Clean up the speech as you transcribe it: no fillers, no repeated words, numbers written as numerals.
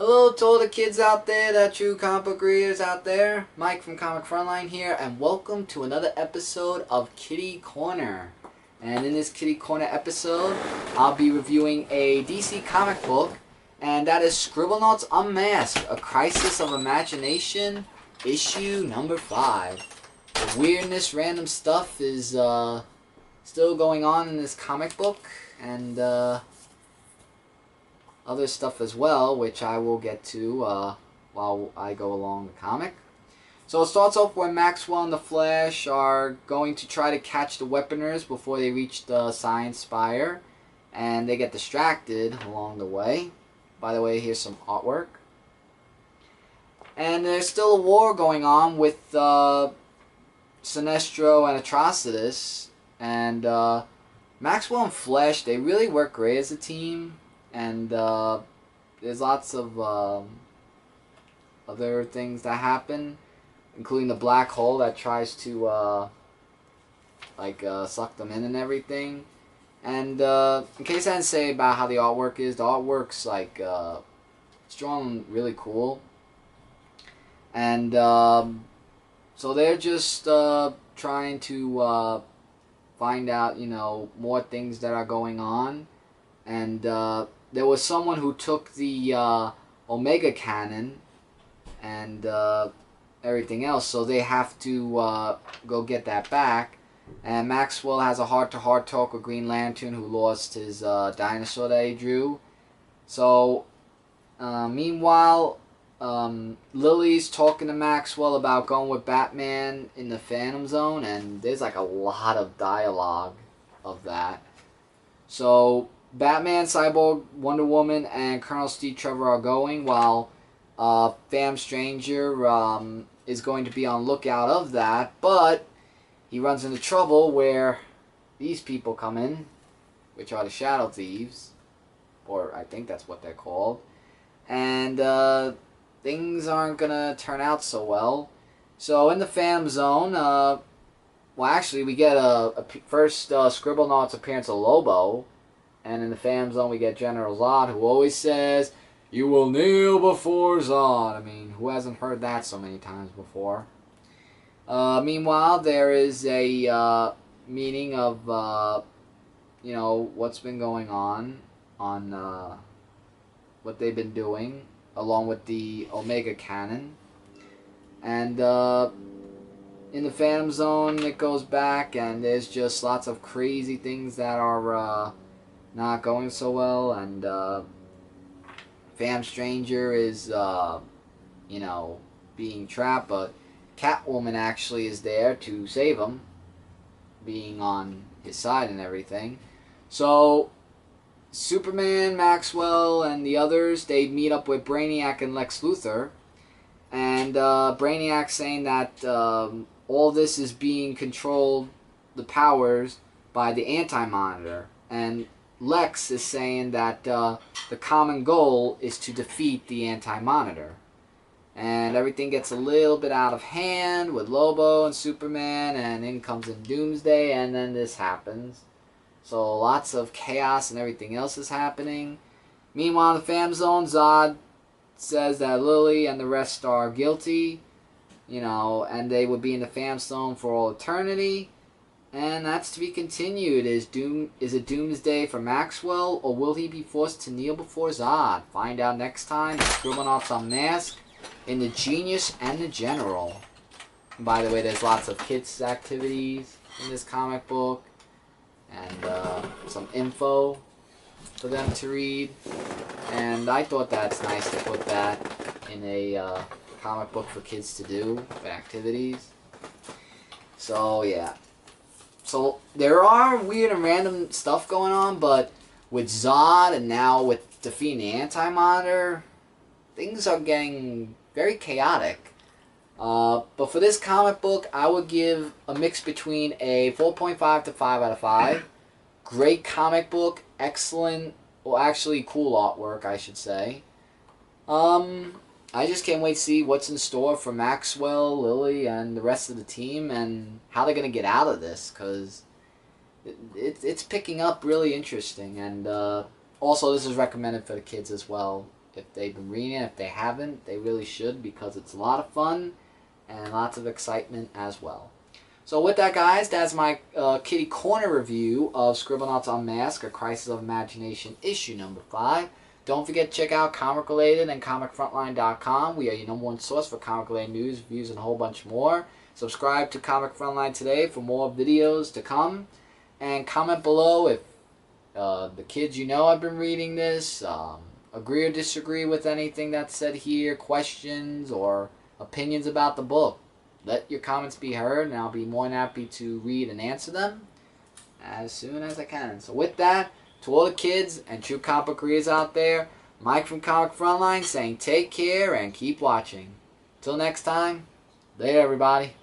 Hello to all the kids out there, the true comic book readers out there. Mike from Comic Frontline here, and welcome to another episode of Kiddie Corner. And in this Kiddie Corner episode, I'll be reviewing a DC comic book, and that is Scribblenauts Unmasked, A Crisis of Imagination, issue number 5. The weirdness, random stuff is still going on in this comic book, and other stuff as well, which I will get to while I go along the comic. So it starts off where Maxwell and the Flash are going to try to catch the Weaponers before they reach the Science Spire, and they get distracted along the way. By the way, here's some artwork. And there's still a war going on with Sinestro and Atrocitus, and Maxwell and Flash, they really work great as a team. And there's lots of other things that happen, including the black hole that tries to suck them in and everything. And in case I didn't say about how the artwork is, the artwork's it's drawn really cool. And so they're just trying to find out, more things that are going on. And there was someone who took the Omega Cannon and everything else, so they have to go get that back. And Maxwell has a heart-to-heart talk with Green Lantern, who lost his dinosaur that he drew. So, meanwhile, Lily's talking to Maxwell about going with Batman in the Phantom Zone, and there's like a lot of dialogue of that. So Batman, Cyborg, Wonder Woman, and Colonel Steve Trevor are going, while Fam Stranger is going to be on lookout of that, but he runs into trouble where these people come in, which are the Shadow Thieves, or I think that's what they're called, and things aren't going to turn out so well. So in the Phantom Zone, well, actually we get a first Scribblenauts appearance of Lobo. And in the Phantom Zone, we get General Zod, who always says, "You will kneel before Zod." I mean, who hasn't heard that so many times before? Meanwhile, there is a meeting of, what's been going on what they've been doing, along with the Omega Cannon. And in the Phantom Zone, it goes back, and there's just lots of crazy things that are not going so well, and Fam Stranger is being trapped, but Catwoman actually is there to save him, being on his side and everything. So Superman, Maxwell, and the others, they meet up with Brainiac and Lex Luthor, and Brainiac saying that all this is being controlled, the powers, by the Anti-Monitor, and Lex is saying that the common goal is to defeat the Anti-Monitor. And everything gets a little bit out of hand with Lobo and Superman, and in comes in Doomsday, and then this happens. So lots of chaos and everything else is happening. Meanwhile, in the Phantom Zone, Zod says that Lily and the rest are guilty, and they would be in the Phantom Zone for all eternity. And that's to be continued. Is it Doomsday for Maxwell, or will he be forced to kneel before Zod? Find out next time. Scribblenauts Unmasked in The Genius and the General. And by the way, there's lots of kids' activities in this comic book, and some info for them to read. And I thought that's nice to put that in a comic book for kids to do, for activities. So yeah. So there are weird and random stuff going on, but with Zod and now with defeating the Anti-Monitor, things are getting very chaotic. But for this comic book, I would give a mix between a 4.5 to 5 out of 5. Great comic book, excellent, well actually cool artwork, I should say. I just can't wait to see what's in store for Maxwell, Lily, and the rest of the team, and how they're going to get out of this, because it's picking up really interesting. And also, this is recommended for the kids as well. if they've been reading it. If they haven't, they really should, because it's a lot of fun and lots of excitement as well. So with that, guys, that's my Kiddie Corner review of Scribblenauts Unmasked, A Crisis of Imagination, issue number 5. Don't forget to check out Comic Related and ComicFrontline.com. We are your #1 source for comic-related news, reviews, and a whole bunch more. Subscribe to Comic Frontline today for more videos to come. And comment below if the kids you know have been reading this, agree or disagree with anything that's said here, questions or opinions about the book. Let your comments be heard, and I'll be more than happy to read and answer them as soon as I can. So with that, to all the kids and true comic book readers out there, Mike from Comic Frontline saying take care and keep watching. Till next time, later everybody.